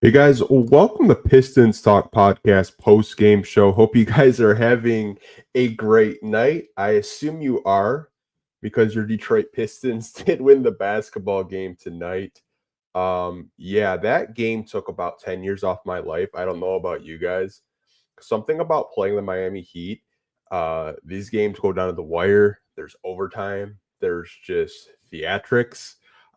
Hey guys, welcome to Pistons Talk Podcast post game show. Hope you guys are having a great night. I assume you are because your Detroit Pistons did win the basketball game tonight. Yeah, that game took about 10 years off my life. I don't know about you guys. Something about playing the Miami Heat. These games go down to the wire. There's overtime. There's just theatrics.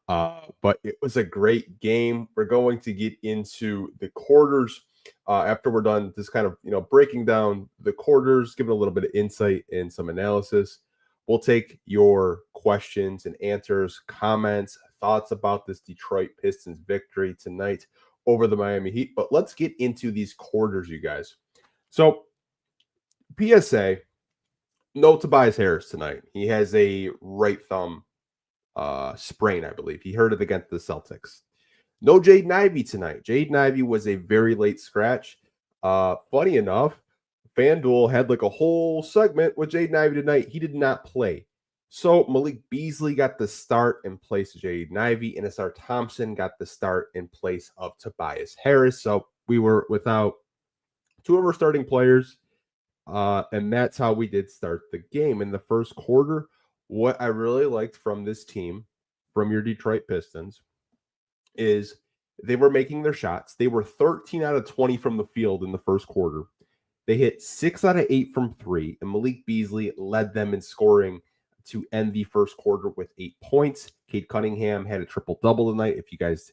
But it was a great game. We're going to get into the quarters after we're done. Just kind of breaking down the quarters, giving a little bit of insight and some analysis. We'll take your questions and answers, comments, thoughts about this Detroit Pistons victory tonight over the Miami Heat. But let's get into these quarters, you guys. So, PSA, no Tobias Harris tonight. He has a right thumb sprain, I believe. He hurt it against the Celtics. No Jaden Ivey tonight. Jaden Ivey was a very late scratch. Funny enough, FanDuel had like a whole segment with Jaden Ivey tonight. He did not play. So Malik Beasley got the start in place of Jaden Ivey, and Asar Thompson got the start in place of Tobias Harris. So we were without two of our starting players, and that's how we did start the game. In the first quarter, what I really liked from this team, from your Detroit Pistons, is they were making their shots. They were 13 out of 20 from the field in the first quarter. They hit 6 out of 8 from three, and Malik Beasley led them in scoring to end the first quarter with 8 points. Cade Cunningham had a triple-double tonight, if you guys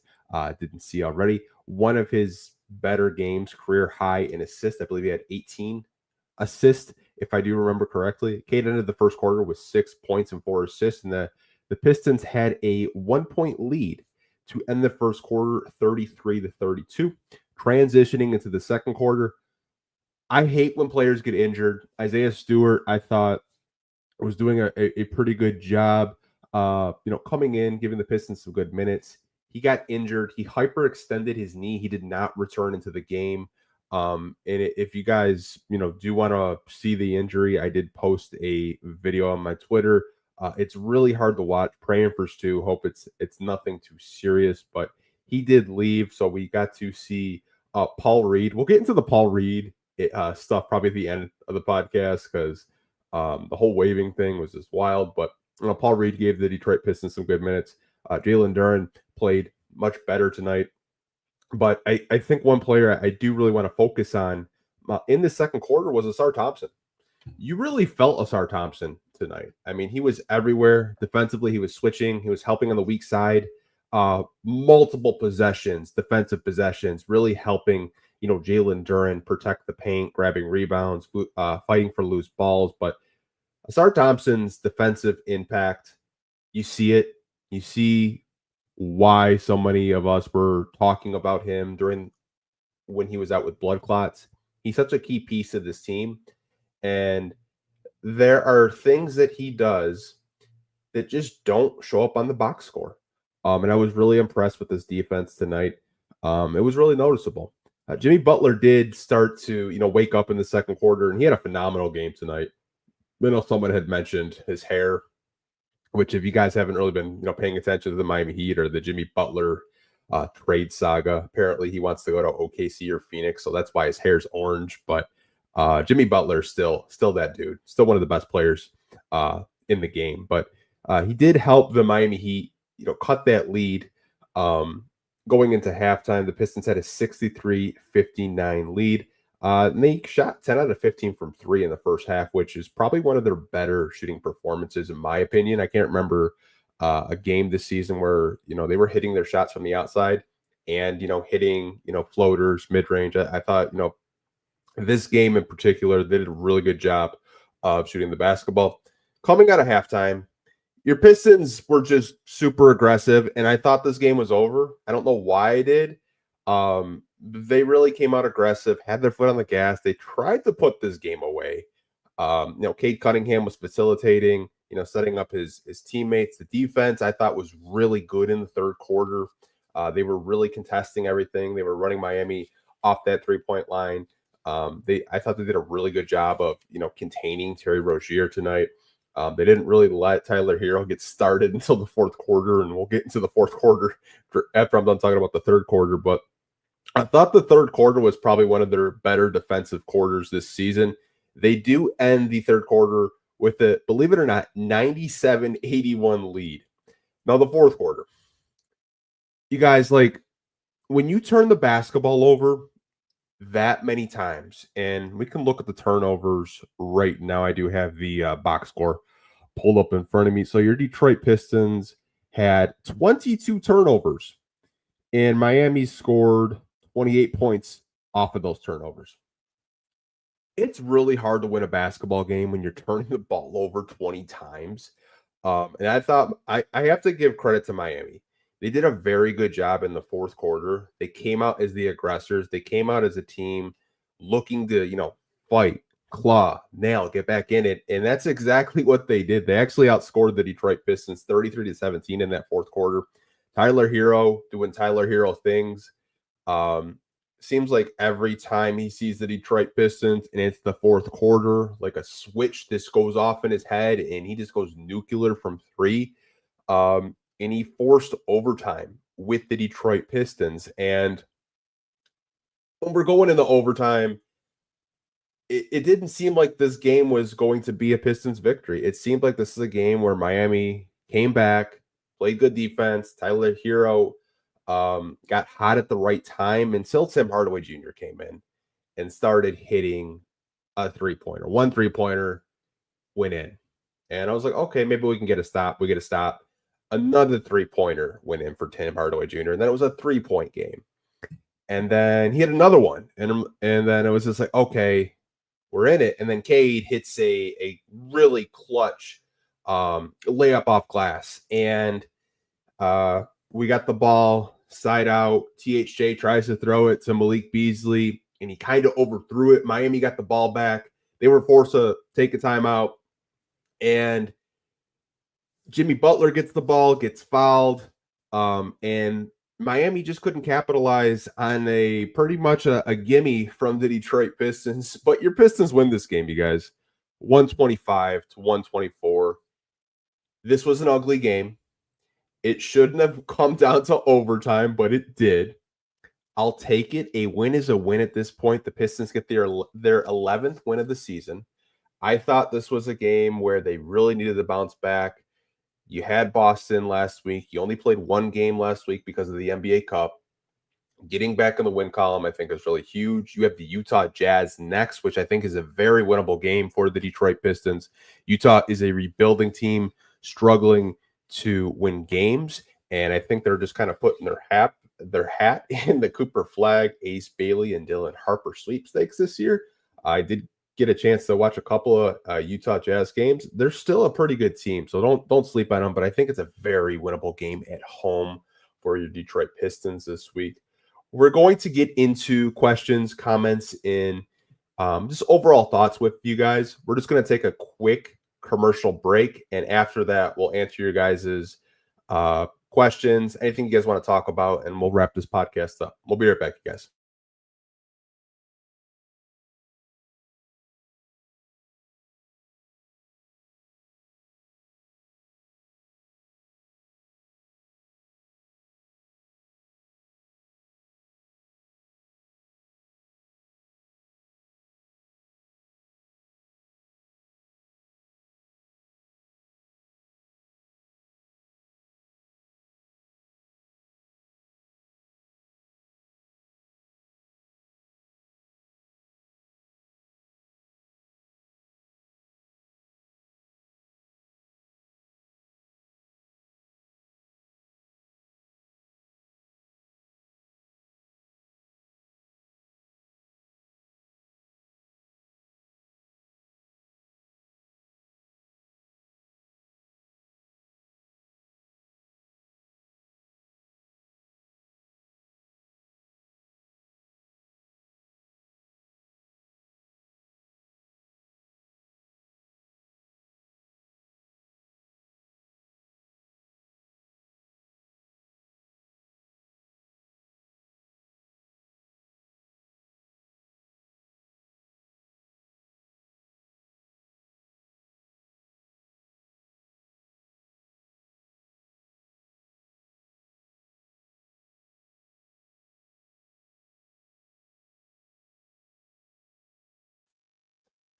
didn't see already. One of his better games, career high in assists. I believe he had 18 assists, if I do remember correctly. Cade ended the first quarter with 6 points and 4 assists, and the Pistons had a 1-point lead to end the first quarter, 33-32. Transitioning into the second quarter, I hate when players get injured. Isaiah Stewart, I thought, was doing a pretty good job, coming in, giving the Pistons some good minutes. He got injured. He hyperextended his knee. He did not return into the game. And if you guys, do want to see the injury, I did post a video on my Twitter. It's really hard to watch. Praying for Stu. Hope it's nothing too serious, but he did leave, so we got to see Paul Reed. We'll get into the Paul Reed stuff probably at the end of the podcast because the whole waving thing was just wild. But Paul Reed gave the Detroit Pistons some good minutes. Jalen Duren played much better tonight. But I think one player I do really want to focus on in the second quarter was Asar Thompson. You really felt Asar Thompson tonight. I mean, he was everywhere. Defensively, he was switching. He was helping on the weak side. Multiple possessions, defensive possessions, really helping, Jalen Duren protect the paint, grabbing rebounds, fighting for loose balls. But Asar Thompson's defensive impact, you see it. You see why so many of us were talking about him when he was out with blood clots. He's such a key piece of this team. And there are things that he does that just don't show up on the box score. And I was really impressed with this defense tonight. It was really noticeable. Jimmy Butler did start to, wake up in the second quarter, and he had a phenomenal game tonight. Someone had mentioned his hair, which if you guys haven't really been, paying attention to the Miami Heat or the Jimmy Butler trade saga, apparently he wants to go to OKC or Phoenix, so that's why his hair's orange. But Jimmy Butler still that dude, still one of the best players in the game. But he did help the Miami Heat, cut that lead. Going into halftime, the Pistons had a 63-59 lead. And they shot 10 out of 15 from three in the first half, which is probably one of their better shooting performances, in my opinion. I can't remember a game this season where, they were hitting their shots from the outside and, hitting, floaters, mid-range. I thought, this game in particular, they did a really good job of shooting the basketball. Coming out of halftime, your Pistons were just super aggressive, and I thought this game was over. I don't know why I did. They really came out aggressive, had their foot on the gas. They tried to put this game away. Cade Cunningham was facilitating, setting up his teammates. The defense, I thought, was really good in the third quarter. They were really contesting everything. They were running Miami off that three-point line. I thought they did a really good job of, containing Terry Rozier tonight. They didn't really let Tyler Hero get started until the fourth quarter, and we'll get into the fourth quarter after I'm done talking about the third quarter. But I thought the third quarter was probably one of their better defensive quarters this season. They do end the third quarter with a, believe it or not, 97-81 lead. Now, the fourth quarter, you guys, like, when you turn the basketball over that many times, and we can look at the turnovers right now. I do have the box score pulled up in front of me. So your Detroit Pistons had 22 turnovers, and Miami scored 28 points off of those turnovers. It's really hard to win a basketball game when you're turning the ball over 20 times. And I thought I have to give credit to Miami. They did a very good job in the fourth quarter. They came out as the aggressors. They came out as a team looking to, fight, claw, nail, get back in it. And that's exactly what they did. They actually outscored the Detroit Pistons 33-17 in that fourth quarter. Tyler Hero doing Tyler Hero things. Um, Seems like every time he sees the Detroit Pistons and it's the fourth quarter, like a switch, this goes off in his head and he just goes nuclear from three. And he forced overtime with the Detroit Pistons. And when we're going into overtime, it didn't seem like this game was going to be a Pistons victory. It seemed like this is a game where Miami came back, played good defense. Tyler Hero got hot at the right time until Tim Hardaway Jr. came in and started hitting a three-pointer. One three-pointer went in. And I was like, okay, maybe we can get a stop. We get a stop. Another three-pointer went in for Tim Hardaway Jr. And then it was a three-point game. And then he had another one. And then it was just like, okay, we're in it. And then Cade hits a really clutch layup off glass. And we got the ball side out. THJ tries to throw it to Malik Beasley, and he kind of overthrew it. Miami got the ball back. They were forced to take a timeout, and Jimmy Butler gets the ball, gets fouled, and Miami just couldn't capitalize on a pretty much a gimme from the Detroit Pistons. But your Pistons win this game, you guys, 125-124. This was an ugly game. It shouldn't have come down to overtime, but it did. I'll take it. A win is a win at this point. The Pistons get their 11th win of the season. I thought this was a game where they really needed to bounce back. You had Boston last week. You only played one game last week because of the NBA Cup. Getting back in the win column, I think, is really huge. You have the Utah Jazz next, which I think is a very winnable game for the Detroit Pistons. Utah is a rebuilding team struggling to win games, and I think they're just kind of putting their hat in the Cooper Flag, Ace Bailey, and Dylan Harper sweepstakes this year. I did get a chance to watch a couple of Utah Jazz games. They're still a pretty good team, so don't sleep on them. But I think it's a very winnable game at home for your Detroit Pistons this week. We're going to get into questions, comments, and just overall thoughts with you guys. We're just going to take a quick commercial break, and after that, we'll answer your guys's questions, anything you guys want to talk about, and we'll wrap this podcast up. We'll be right back, you guys.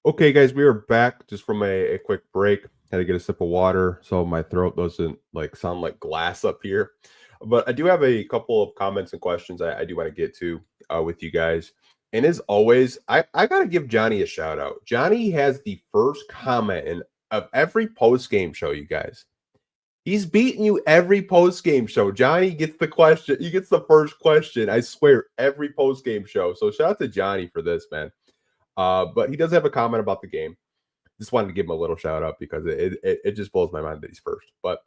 Okay, guys, we are back just from a quick break. Had to get a sip of water so my throat doesn't like sound like glass up here. But I do have a couple of comments and questions I do want to get to with you guys. And as always, I gotta give Johnny a shout out. Johnny has the first comment in of every post game show, you guys. He's beating you every post game show. Johnny gets the question. He gets the first question. I swear, every post game show. So shout out to Johnny for this, man. But he does have a comment about the game. Just wanted to give him a little shout out because it just blows my mind that he's first. But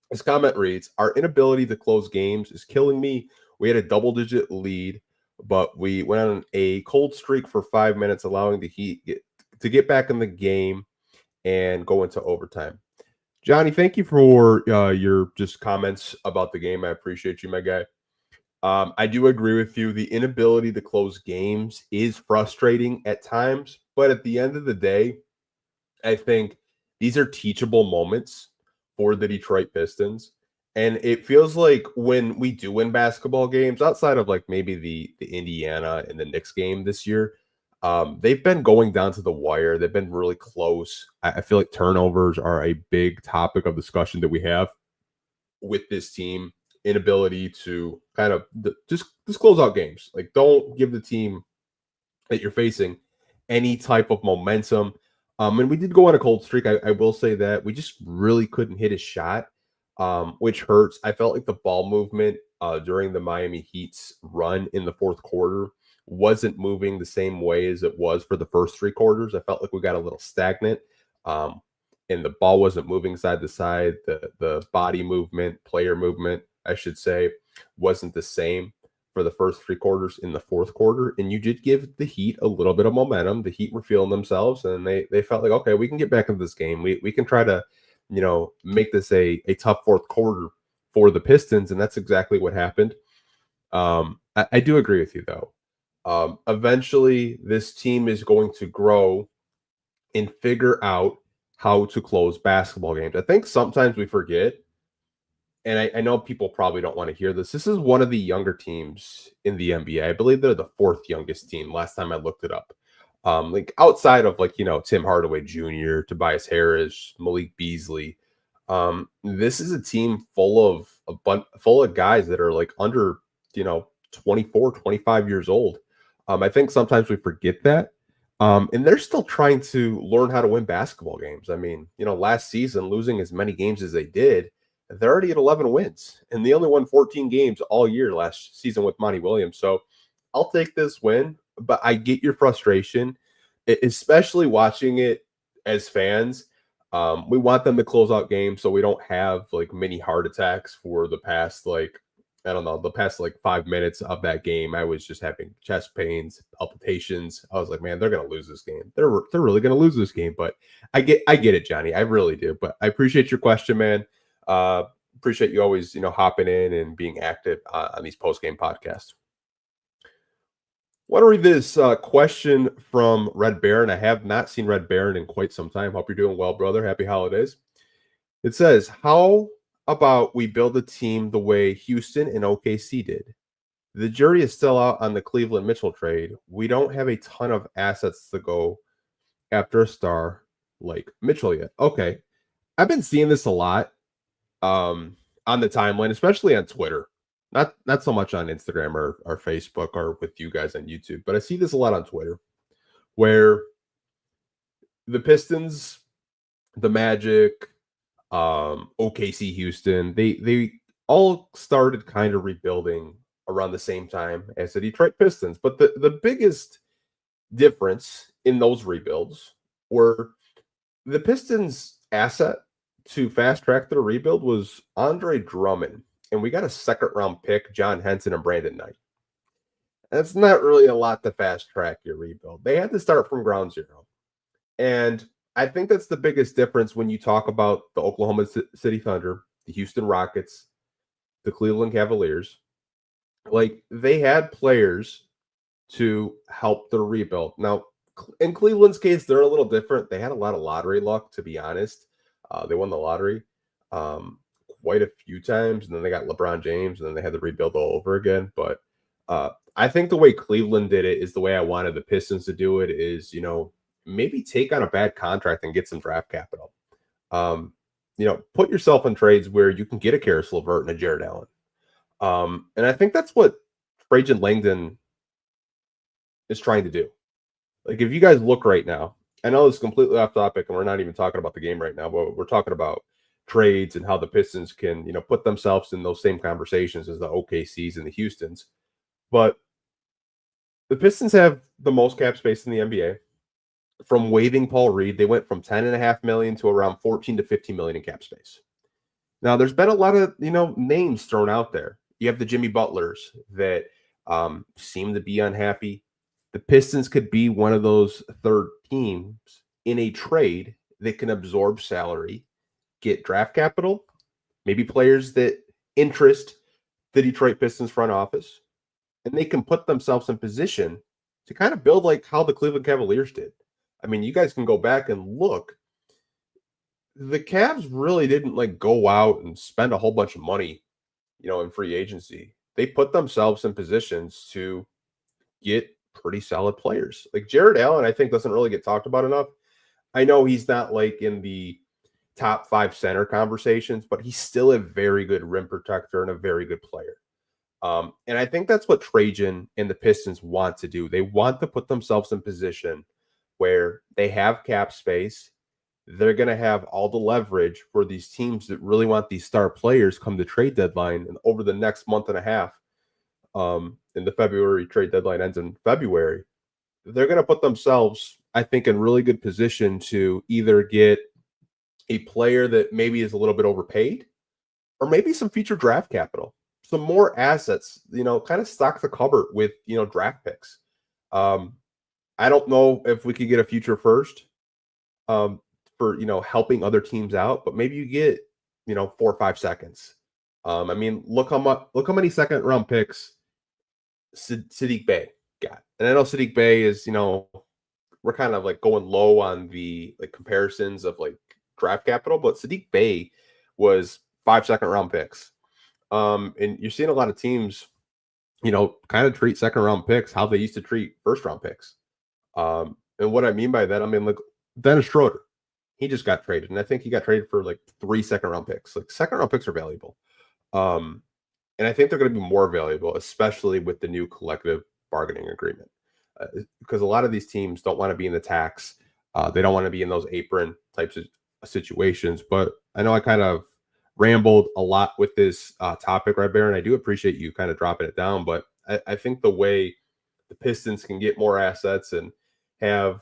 his comment reads: "Our inability to close games is killing me. We had a double-digit lead, but we went on a cold streak for 5 minutes, allowing the Heat to get back in the game and go into overtime." Johnny, thank you for your just comments about the game. I appreciate you, my guy. I do agree with you. The inability to close games is frustrating at times, but at the end of the day, I think these are teachable moments for the Detroit Pistons. And it feels like when we do win basketball games, outside of like maybe the Indiana and the Knicks game this year, they've been going down to the wire. They've been really close. I feel like turnovers are a big topic of discussion that we have with this team, inability to kind of just close out games. Like, don't give the team that you're facing any type of momentum. And we did go on a cold streak. I will say that we just really couldn't hit a shot, which hurts. I felt like the ball movement during the Miami Heat's run in the fourth quarter wasn't moving the same way as it was for the first three quarters. I felt like we got a little stagnant. Um, and the ball wasn't moving side to side. The body movement, player movement, I should say, wasn't the same for the first three quarters in the fourth quarter. And you did give the Heat a little bit of momentum. The Heat were feeling themselves, and they felt like, okay, we can get back into this game. We can try to, make this a tough fourth quarter for the Pistons, and that's exactly what happened. I do agree with you though. Eventually, this team is going to grow and figure out how to close basketball games. I think sometimes we forget, and I know people probably don't want to hear this. This is one of the younger teams in the NBA. I believe they're the fourth youngest team. Last time I looked it up, like outside of like Tim Hardaway Jr., Tobias Harris, Malik Beasley. This is a team full of guys that are like under 24, 25 years old. I think sometimes we forget that. And they're still trying to learn how to win basketball games. I mean, last season, losing as many games as they did, they're already at 11 wins, and they only won 14 games all year last season with Monty Williams. So I'll take this win, but I get your frustration, especially watching it as fans. We want them to close out games so we don't have like mini heart attacks for the past the past like 5 minutes of that game. I was just having chest pains, palpitations. I was like, man, they're gonna lose this game. They're really gonna lose this game. But I get it, Johnny. I really do. But I appreciate your question, man. Appreciate you always hopping in and being active on these post game podcasts. Want to read this question from Red Baron. I have not seen Red Baron in quite some time. Hope you're doing well, brother. Happy holidays. It says, how about we build a team the way Houston and OKC did? The jury is still out on the Cleveland Mitchell trade. We don't have a ton of assets to go after a star like Mitchell yet. Okay. I've been seeing this a lot on the timeline, especially on Twitter. Not so much on Instagram or Facebook or with you guys on YouTube, but I see this a lot on Twitter where the Pistons, the Magic, OKC Houston, they all started kind of rebuilding around the same time as the Detroit Pistons. But the biggest difference in those rebuilds were the Pistons' asset to fast track their rebuild was Andre Drummond. And we got a second round pick, John Henson and Brandon Knight. That's not really a lot to fast track your rebuild. They had to start from ground zero. And I think that's the biggest difference when you talk about the Oklahoma City Thunder, the Houston Rockets, the Cleveland Cavaliers. Like, they had players to help their rebuild. Now, in Cleveland's case, they're a little different. They had a lot of lottery luck, to be honest. They won the lottery quite a few times, and then they got LeBron James, and then they had to rebuild all over again. But I think the way Cleveland did it is the way I wanted the Pistons to do it. Is maybe take on a bad contract and get some draft capital. Put yourself in trades where you can get a Karis LeVert and a Jared Allen. And I think that's what Trajan Langdon is trying to do. Like, if you guys look right now, I know it's completely off topic and we're not even talking about the game right now, but we're talking about trades and how the Pistons can, put themselves in those same conversations as the OKCs and the Houstons. But the Pistons have the most cap space in the NBA. From waiving Paul Reed, they went from 10.5 million to around 14 to 15 million in cap space. Now, there's been a lot of, names thrown out there. You have the Jimmy Butlers that seem to be unhappy. The Pistons could be one of those third teams in a trade that can absorb salary, get draft capital, maybe players that interest the Detroit Pistons front office, and they can put themselves in position to kind of build like how the Cleveland Cavaliers did. I mean, you guys can go back and look. The Cavs really didn't like go out and spend a whole bunch of money, in free agency. They put themselves in positions to get pretty solid players. Like Jared Allen, I think doesn't really get talked about enough. I know he's not like in the top 5 center conversations, but he's still a very good rim protector and a very good player. And I think that's what Trajan and the Pistons want to do. They want to put themselves in position where they have cap space. They're going to have all the leverage for these teams that really want these star players come the trade deadline and over the next month and a half. In the February trade deadline ends in February. They're going to put themselves, I think, in really good position to either get a player that maybe is a little bit overpaid or maybe some future draft capital, some more assets, kind of stock the cupboard with, draft picks. I don't know if we could get a future first for, helping other teams out, but maybe you get, 4 or 5 seconds. I mean, look how many second round picks Sadiq Bey got. And I know Sadiq Bey is, we're kind of like going low on the like comparisons of like draft capital, but Sadiq Bey was 5 second round picks. And you're seeing a lot of teams, kind of treat second round picks how they used to treat first round picks. And what I mean by that, I mean, like Dennis Schroeder, he just got traded. And I think he got traded for like 3 second round picks. Like second round picks are valuable. And I think they're going to be more valuable, especially with the new collective bargaining agreement. Because a lot of these teams don't want to be in the tax. They don't want to be in those apron types of situations. But I know I kind of rambled a lot with this topic, right, Baron? I do appreciate you kind of dropping it down. But I think the way the Pistons can get more assets and have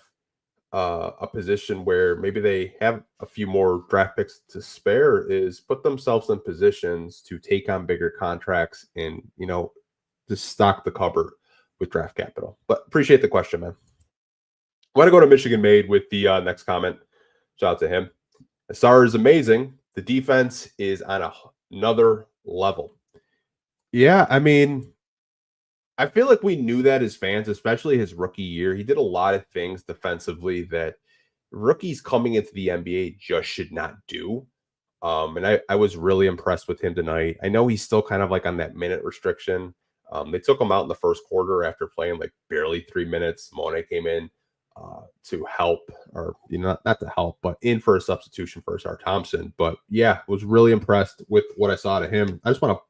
a position where maybe they have a few more draft picks to spare is put themselves in positions to take on bigger contracts and, just stock the cupboard with draft capital. But appreciate the question, man. I want to go to Michigan Made with the next comment. Shout out to him. Asar is amazing. The defense is on another level. Yeah, I mean, I feel like we knew that as fans, especially his rookie year. He did a lot of things defensively that rookies coming into the NBA just should not do. And I was really impressed with him tonight. I know he's still kind of like on that minute restriction. They took him out in the first quarter after playing like barely 3 minutes. Monet came in to help, or not to help, but in for a substitution for Asar Thompson. But yeah, was really impressed with what I saw to him. I just want to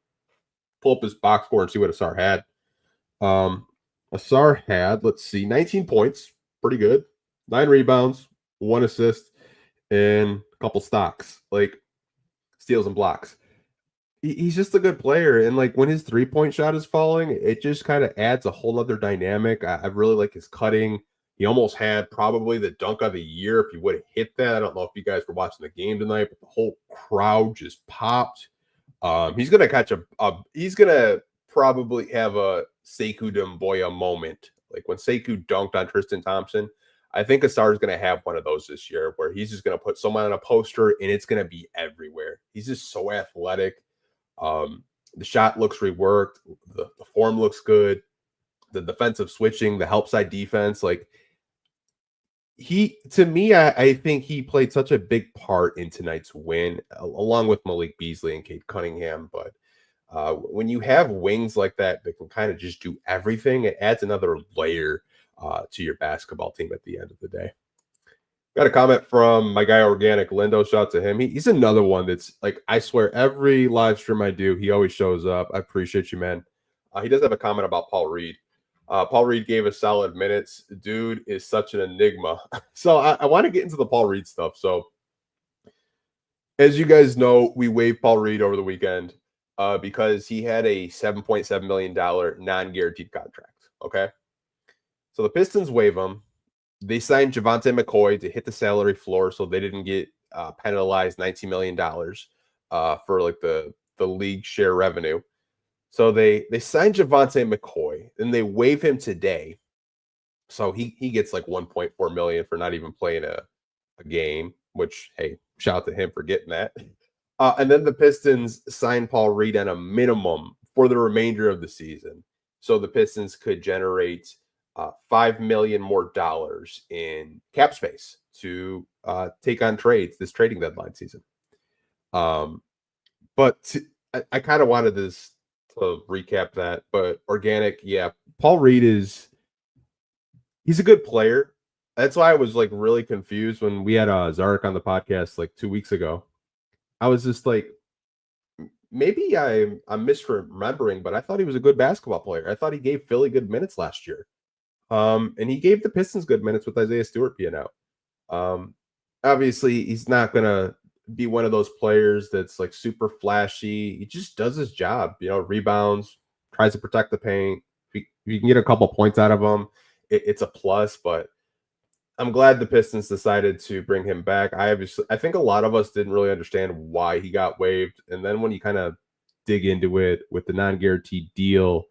pull up his box score and see what Asar had. Asar had, let's see, 19 points, pretty good, 9 rebounds, 1 assist, and a couple stocks, like steals and blocks. He's just a good player, and like when his 3-point shot is falling, it just kind of adds a whole other dynamic. I really like his cutting. He almost had probably the dunk of the year if he would have hit that. I don't know if you guys were watching the game tonight, but the whole crowd just popped. He's gonna catch he's gonna probably have a Sekou Doumbouya moment. Like when Sekou dunked on Tristan Thompson, I think Asar is going to have one of those this year where he's just going to put someone on a poster and it's going to be everywhere. He's just so athletic. The shot looks reworked. The form looks good. The defensive switching, the help side defense, like to me, I think he played such a big part in tonight's win, along with Malik Beasley and Cade Cunningham. But when you have wings like that can kind of just do everything, it adds another layer to your basketball team at the end of the day. Got a comment from my guy Organic Lindo. Shout out to him. He's another one that's like, I swear, every live stream I do, he always shows up. I appreciate you, man. He does have a comment about Paul Reed. Paul Reed gave us solid minutes. Dude is such an enigma. So I want to get into the Paul Reed stuff. So as you guys know, we waived Paul Reed over the weekend because he had a $7.7 million non-guaranteed contract. Okay, so the Pistons waive him. They signed Javante McCoy to hit the salary floor, so they didn't get penalized $19 million for like the league share revenue. So they signed Javante McCoy, and they waive him today. So he gets like 1.4 million for not even playing a game. Which, hey, shout out to him for getting that. And then the Pistons signed Paul Reed on a minimum for the remainder of the season, so the Pistons could generate $5 million more dollars in cap space to take on trades this trading deadline season. Um, but I kind of wanted this to recap that, but organic, yeah, Paul Reed he's a good player. That's why I was like really confused when we had Zarek on the podcast like 2 weeks ago. I was just like, maybe I'm misremembering, but I thought he was a good basketball player. I thought he gave Philly good minutes last year. And he gave the Pistons good minutes with Isaiah Stewart being out. Um, Obviously, he's not gonna be one of those players that's like super flashy. He just does his job, rebounds, tries to protect the paint. If you can get a couple points out of him, it's a plus. But I'm glad the Pistons decided to bring him back. I think a lot of us didn't really understand why he got waived, and then when you kind of dig into it with the non-guaranteed deal,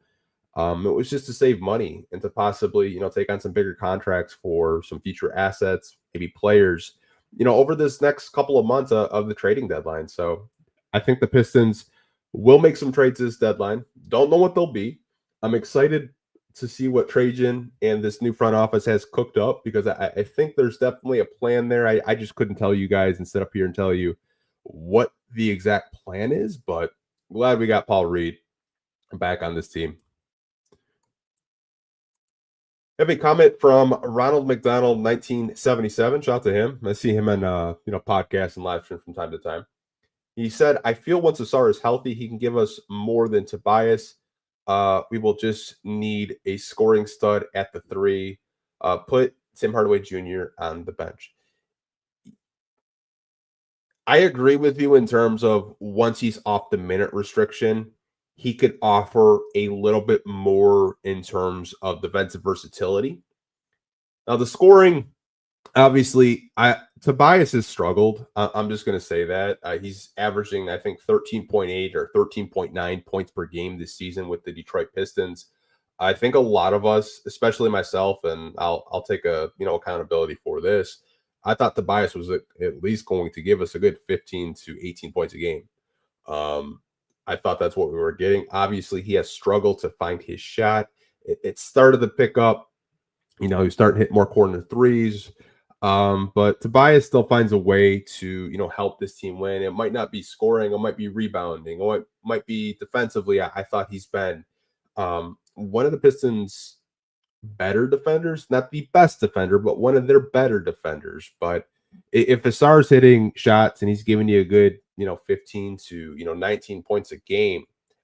it was just to save money and to possibly, take on some bigger contracts for some future assets, maybe players, over this next couple of months of the trading deadline. So I think the Pistons will make some trades this deadline. Don't know what they'll be. I'm excited to see what Trajan and this new front office has cooked up because I think there's definitely a plan there. I just couldn't tell you guys and sit up here and tell you what the exact plan is, but glad we got Paul Reed back on this team. Have a comment from Ronald McDonald, 1977. Shout out to him. I see him on podcasts and live stream from time to time. He said, "I feel once Asar is healthy, he can give us more than Tobias. We will just need a scoring stud at the three. Put Tim Hardaway Jr. on the bench." I agree with you in terms of once he's off the minute restriction, he could offer a little bit more in terms of defensive versatility. Now, the scoring, obviously, I Tobias has struggled. I'm just going to say that he's averaging, I think, 13.8 or 13.9 points per game this season with the Detroit Pistons. I think a lot of us, especially myself, and I'll take accountability for this. I thought Tobias was at least going to give us a good 15 to 18 points a game. Um, I thought that's what we were getting. Obviously, he has struggled to find his shot. It started to pick up. He's starting to hit more corner threes. But Tobias still finds a way to, help this team win. It might not be scoring, it might be rebounding, or it might be defensively. I thought he's been one of the Pistons' better defenders, not the best defender, but one of their better defenders. But if Asar's hitting shots and he's giving you a good, 15 to 19 points a game,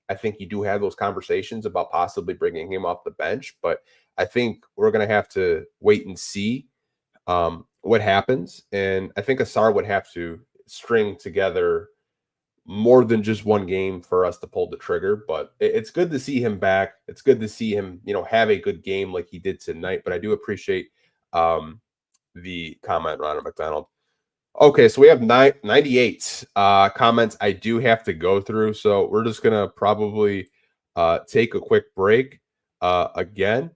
I think you do have those conversations about possibly bringing him off the bench. But I think we're going to have to wait and see what happens. And I think Asar would have to string together more than just one game for us to pull the trigger. But it's good to see him back. It's good to see him, have a good game like he did tonight. But I do appreciate the comment, Ronald McDonald. Okay, so we have 98 comments I do have to go through. So we're just going to probably take a quick break again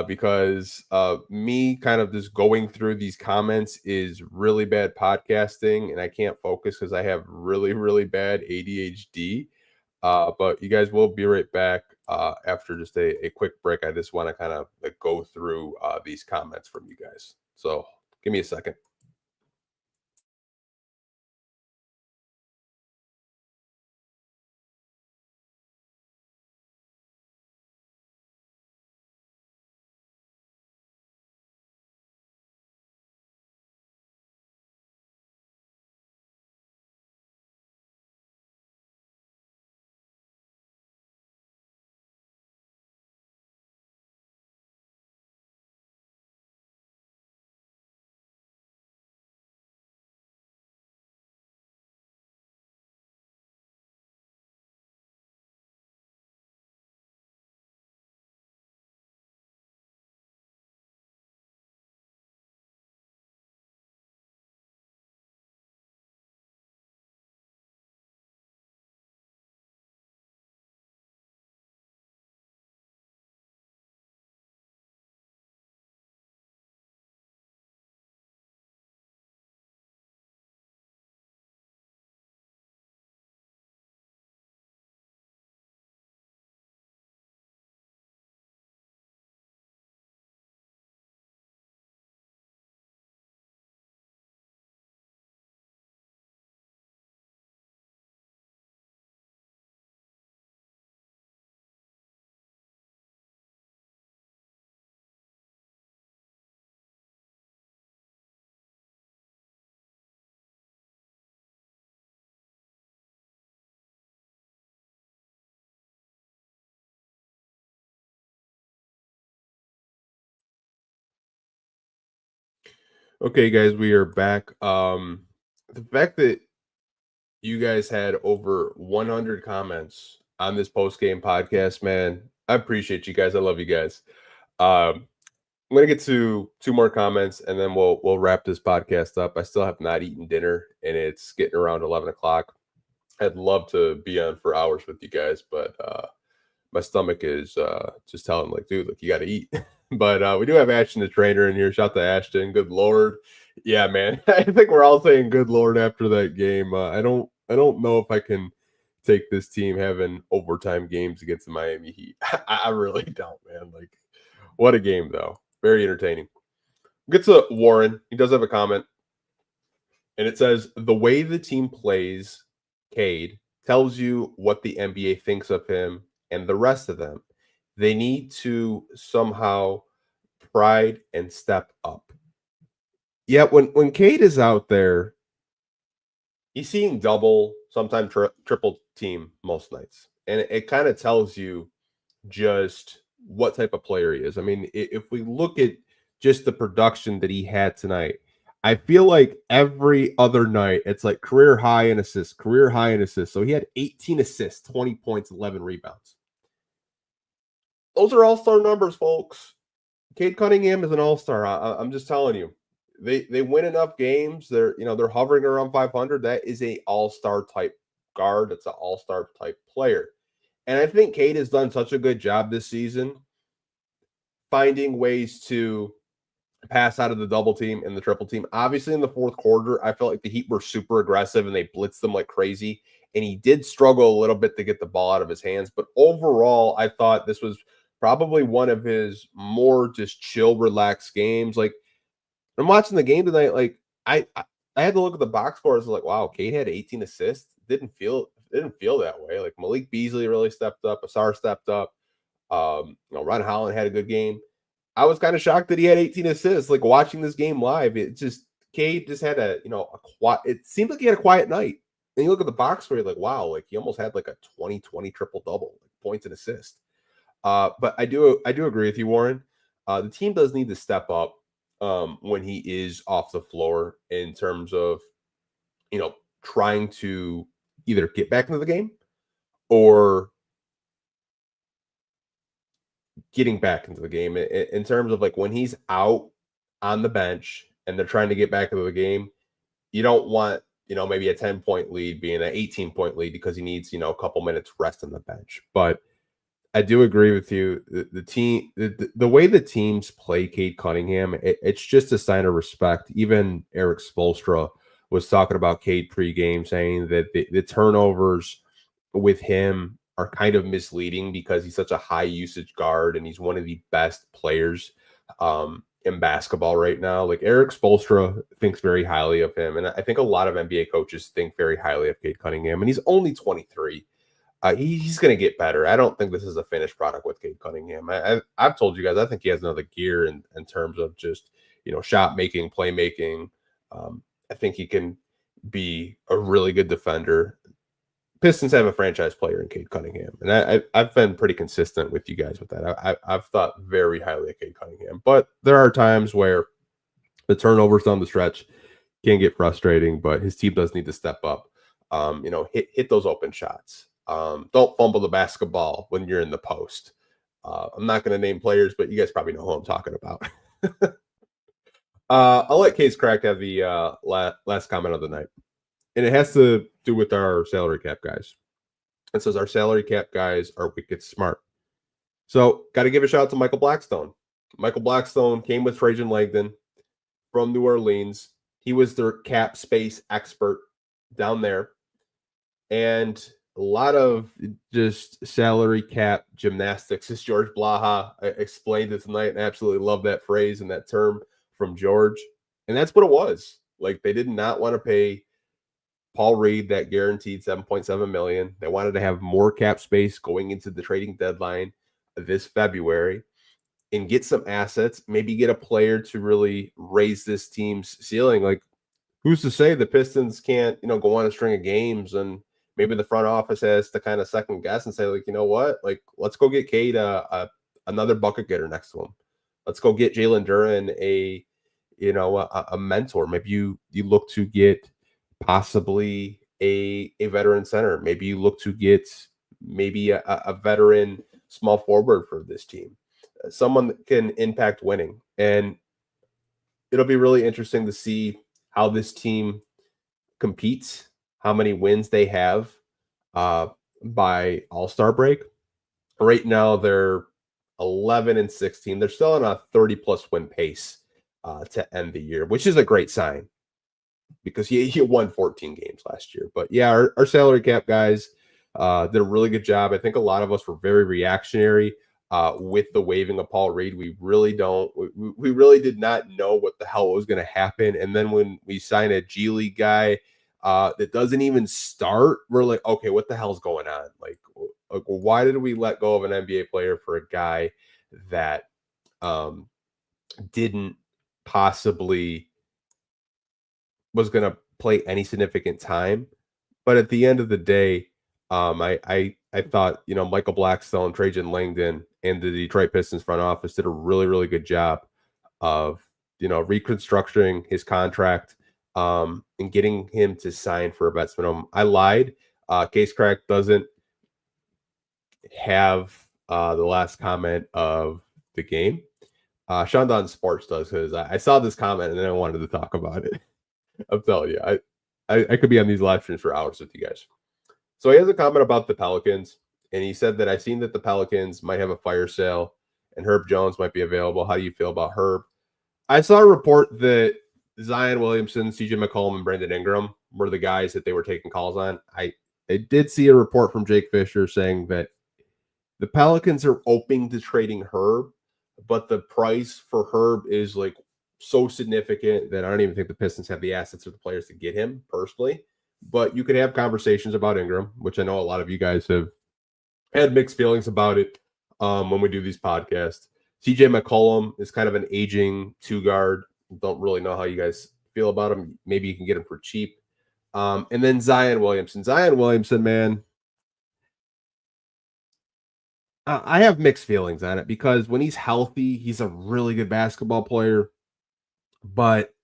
because me kind of just going through these comments is really bad podcasting and I can't focus because I have really, really bad ADHD. But you guys will be right back after just a quick break. I just want to kind of like, go through these comments from you guys. So give me a second. Okay, guys, we are back. The fact that you guys had over 100 comments on this post game podcast, man, I appreciate you guys. I love you guys. Um, I'm gonna get to two more comments and then we'll wrap this podcast up. I still have not eaten dinner and it's getting around 11 o'clock. I'd love to be on for hours with you guys, but my stomach is just telling like, dude, look, you got to eat. But we do have Ashton, the trainer, in here. Shout out to Ashton. Good Lord, yeah, man. I think we're all saying good Lord after that game. I don't know if I can take this team having overtime games against the Miami Heat. I really don't, man. Like, what a game though. Very entertaining. Get to Warren. He does have a comment, and it says the way the team plays, Cade tells you what the NBA thinks of him and the rest of them. They need to somehow pride and step up. Yeah, when Cade is out there, he's seeing double, sometimes triple team most nights, and it kind of tells you just what type of player he is. I mean, if we look at just the production that he had tonight, I feel like every other night it's like career high in assists, career high in assists. So he had 18 assists, 20 points, 11 rebounds. Those are all-star numbers, folks. Cade Cunningham is an all-star. I'm just telling you. They win enough games. They're hovering around 500. That is a all-star type guard. It's an all-star type player. And I think Cade has done such a good job this season finding ways to pass out of the double team and the triple team. Obviously, in the fourth quarter, I felt like the Heat were super aggressive and they blitzed them like crazy. And he did struggle a little bit to get the ball out of his hands. But overall, I thought this was probably one of his more just chill, relaxed games. Like, I'm watching the game tonight. Like, I had to look at the box score. I was like, wow, Cade had 18 assists. Didn't feel that way. Like Malik Beasley really stepped up. Asar stepped up. Ron Holland had a good game. I was kind of shocked that he had 18 assists. Like watching this game live, it just Cade just had a quiet. It seemed like he had a quiet night. And you look at the box score, you're like, wow, like he almost had like a 20-20 triple double, like points and assists. But I do agree with you, Warren. The team does need to step up when he is off the floor in terms of trying to either get back into the game or getting back into the game in terms of like when he's out on the bench and they're trying to get back into the game. You don't want maybe a 10-point lead being an 18-point lead because he needs a couple minutes rest on the bench. But I do agree with you. The team, the way the teams play Cade Cunningham, it's just a sign of respect. Even Eric Spoelstra was talking about Cade pregame, saying that the turnovers with him are kind of misleading because he's such a high usage guard and he's one of the best players in basketball right now. Like Eric Spoelstra thinks very highly of him, and I think a lot of NBA coaches think very highly of Cade Cunningham, and he's only 23. He's going to get better. I don't think this is a finished product with Cade Cunningham. I've told you guys, I think he has another gear in terms of just, shot making, playmaking. I think he can be a really good defender. Pistons have a franchise player in Cade Cunningham, and I've been pretty consistent with you guys with that. I've thought very highly of Cade Cunningham, but there are times where the turnovers down the stretch can get frustrating, but his team does need to step up. Hit those open shots. Don't fumble the basketball when you're in the post. I'm not going to name players, but you guys probably know who I'm talking about. I'll let Case Crack have the last comment of the night. And it has to do with our salary cap guys. It says our salary cap guys are wicked smart. So got to give a shout out to Michael Blackstone. Michael Blackstone came with Trajan Langdon from New Orleans. He was their cap space expert down there. And a lot of just salary cap gymnastics. As George Blaha explained it tonight, and I absolutely love that phrase and that term from George. And that's what it was. Like they did not want to pay Paul Reed that guaranteed $7.7 million. They wanted to have more cap space going into the trading deadline this February and get some assets, maybe get a player to really raise this team's ceiling. Like, who's to say the Pistons can't, go on a string of games and maybe the front office has to kind of second guess and say, like, you know what? Like, let's go get Cade another bucket getter next to him. Let's go get Jalen Duren a mentor. Maybe you look to get possibly a veteran center. Maybe you look to get maybe a veteran small forward for this team, someone that can impact winning. And it'll be really interesting to see how this team competes, how many wins they have uh, by All Star break. Right now, they're 11-16. They're still on a 30+ win pace to end the year, which is a great sign because he won 14 games last year. But yeah, our salary cap guys did a really good job. I think a lot of us were very reactionary with the waiving of Paul Reed. We really don't. We really did not know what the hell was going to happen. And then when we sign a G League guy that doesn't even start, we're like, okay, what the hell's going on? Like, why did we let go of an NBA player for a guy that didn't possibly was going to play any significant time? But at the end of the day, I thought Michael Blackstone, Trajan Langdon, and the Detroit Pistons front office did a really really good job of reconstructing his contract and getting him to sign for a vets minimum. I lied. Case Crack doesn't have the last comment of the game. Sean Don Sports does because I saw this comment and then I wanted to talk about it. I'm telling you, I could be on these live streams for hours with you guys. So he has a comment about the Pelicans, and he said that I've seen that the Pelicans might have a fire sale and Herb Jones might be available. How do you feel about Herb? I saw a report that Zion Williamson, CJ McCollum, and Brandon Ingram were the guys that they were taking calls on. I did see a report from Jake Fisher saying that the Pelicans are open to trading Herb, but the price for Herb is like so significant that I don't even think the Pistons have the assets or the players to get him personally. But you could have conversations about Ingram, which I know a lot of you guys have had mixed feelings about it when we do these podcasts. CJ McCollum is kind of an aging two guard. Don't really know how you guys feel about him. Maybe you can get him for cheap. And then Zion Williamson. Zion Williamson, man, I have mixed feelings on it because when he's healthy, he's a really good basketball player, but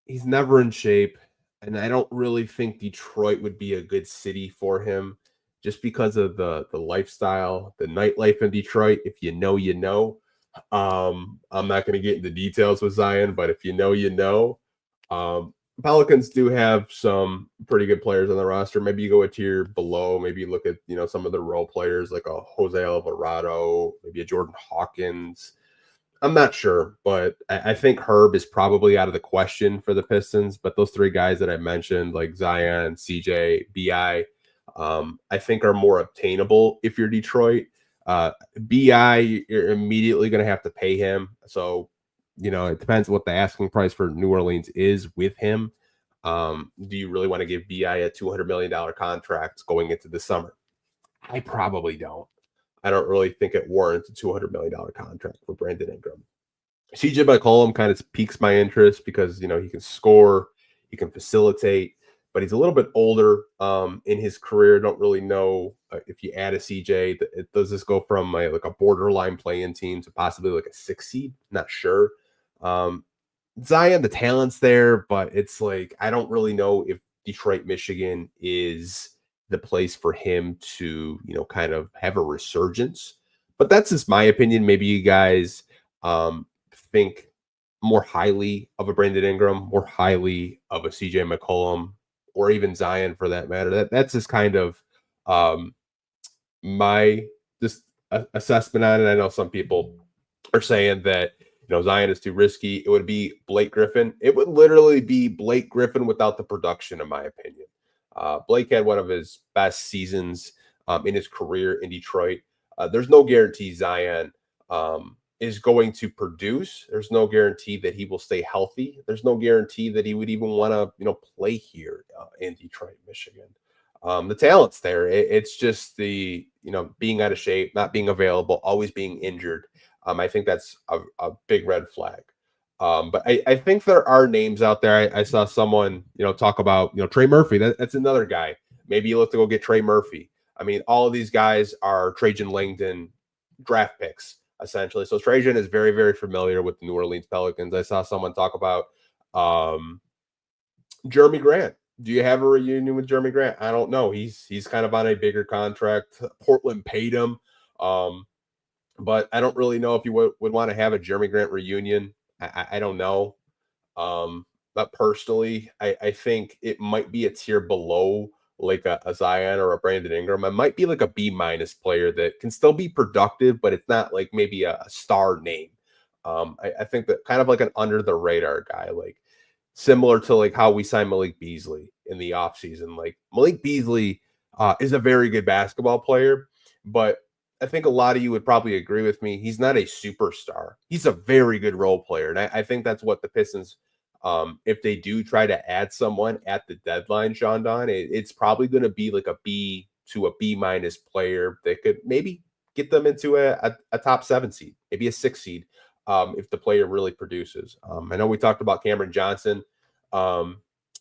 he's never in shape. And I don't really think Detroit would be a good city for him just because of the lifestyle, the nightlife in Detroit. If you know, you know. I'm not going to get into details with Zion, but if you know, you know. Pelicans do have some pretty good players on the roster. Maybe you go a tier below. Maybe you look at some of the role players like a Jose Alvarado, maybe a Jordan Hawkins. I'm not sure, but I think Herb is probably out of the question for the Pistons. But those three guys that I mentioned, like Zion, CJ, Bi, I think are more obtainable if you're Detroit. Bi, you're immediately going to have to pay him, so it depends what the asking price for New Orleans is with him. Do you really want to give Bi a $200 million contract going into the summer? I probably don't. I don't really think it warrants a $200 million contract for Brandon Ingram. CJ McCollum kind of piques my interest because he can score, he can facilitate, but he's a little bit older in his career. Don't really know if you add a CJ, does this go from like a borderline play-in team to possibly like a 6 seed? Not sure. Zion, the talent's there, but it's like I don't really know if Detroit, Michigan is the place for him to, kind of have a resurgence. But that's just my opinion. Maybe you guys think more highly of a Brandon Ingram, more highly of a CJ McCollum, or even Zion for that matter. That's just kind of my just assessment on it. I know some people are saying that Zion is too risky. It would be Blake Griffin. It would literally be Blake Griffin without the production, in my opinion. Blake had one of his best seasons in his career in Detroit. There's no guarantee Zion is going to produce. There's no guarantee that he will stay healthy. There's no guarantee that he would even want to, play here in Detroit, Michigan. The talent's there. It's just the, being out of shape, not being available, always being injured. I think that's a big red flag. But I think there are names out there. I saw someone, talk about, Trey Murphy. That's another guy. Maybe you look to go get Trey Murphy. I mean, all of these guys are Trajan Langdon draft picks. essentially. So Trajan is very, very familiar with the New Orleans Pelicans. I saw someone talk about um, Jeremy Grant. Do you have a reunion with Jeremy Grant? I don't know. He's kind of on a bigger contract. Portland paid him. Um, but I don't really know if you would want to have a Jeremy Grant reunion. I don't know. But personally, I think it might be a tier below like a Zion or a Brandon Ingram. I might be like a B minus player that can still be productive, but it's not like maybe a star name. I think that kind of like an under the radar guy, like similar to like how we signed Malik Beasley in the offseason. Like Malik Beasley is a very good basketball player, but I think a lot of you would probably agree with me. He's not a superstar. He's a very good role player. And I think that's what the Pistons, if they do try to add someone at the deadline, Sean Don, it's probably going to be like a B to a B minus player that could maybe get them into a top 7 seed, maybe a 6 seed, if the player really produces. I know we talked about Cameron Johnson um,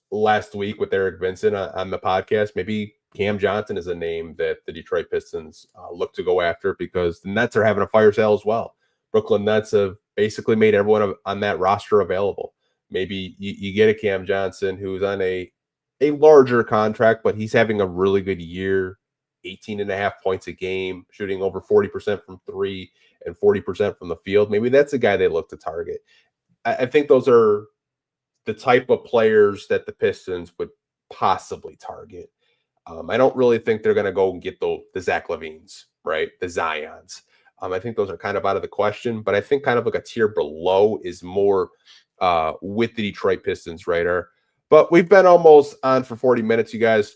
last week with Eric Vincent on the podcast. Maybe Cam Johnson is a name that the Detroit Pistons look to go after because the Nets are having a fire sale as well. Brooklyn Nets have basically made everyone on that roster available. Maybe you get a Cam Johnson who's on a larger contract, but he's having a really good year, 18 and a half points a game, shooting over 40% from three and 40% from the field. Maybe that's a guy they look to target. I think those are the type of players that the Pistons would possibly target. I don't really think they're going to go and get the Zach Levines, right? The Zions. I think those are kind of out of the question, but I think kind of like a tier below is more with the Detroit Pistons radar. But we've been almost on for 40 minutes, you guys.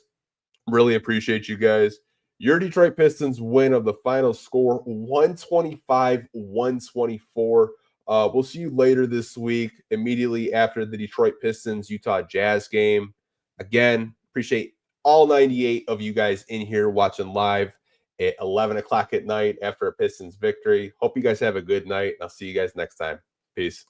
Really appreciate you guys. Your Detroit Pistons win of the final score 125-124. We'll see you later this week, immediately after the Detroit Pistons Utah Jazz game. Again, appreciate all 98 of you guys in here watching live at 11 o'clock at night after a Pistons victory. Hope you guys have a good night. I'll see you guys next time. Peace.